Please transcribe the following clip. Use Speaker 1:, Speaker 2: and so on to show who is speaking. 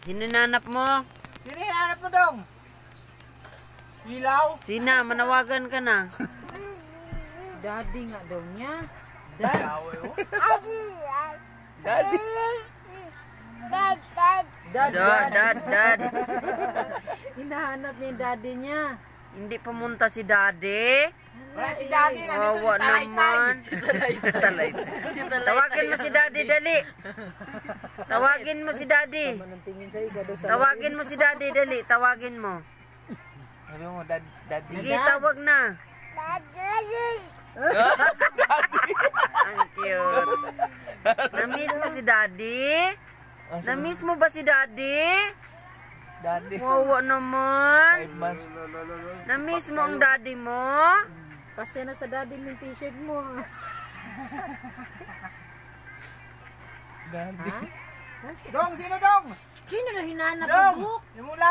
Speaker 1: Sino nanap mo?
Speaker 2: Sino hanap mo dong? Ilaw?
Speaker 1: Sina, manawagan ka na.
Speaker 3: Daddy nga daw niya.
Speaker 2: Ilaw eh.
Speaker 3: Dad.
Speaker 1: Dad.
Speaker 3: Hinahanap niya yung daddy niya.
Speaker 1: Hindi pumunta si Daddy.
Speaker 2: Wala si Daddy. Nandito
Speaker 1: Wawa
Speaker 2: si Talaytay.
Speaker 1: naman. Talay. Tawagin mo si Daddy, dali. Tawagin mo si Daddy.
Speaker 3: Manong tingin sa iga daw sa
Speaker 1: Tawagin mo si Daddy, dali. Tawagin mo.
Speaker 2: Sabi mo, Daddy.
Speaker 1: Sige, tawag na. Ang cute. Na-miss mo si Daddy? Na-miss mo ba si Daddy?
Speaker 2: Daddy.
Speaker 1: Wawa naman.
Speaker 2: 5 months.
Speaker 1: Na-miss mo ang daddy mo?
Speaker 3: Kasi na sa daddy mo yung t-shirt mo.
Speaker 2: Daddy. Dong, sino dong?
Speaker 3: Sino na hinahanap
Speaker 2: Dong!
Speaker 3: mo, Buk?
Speaker 2: Yung mula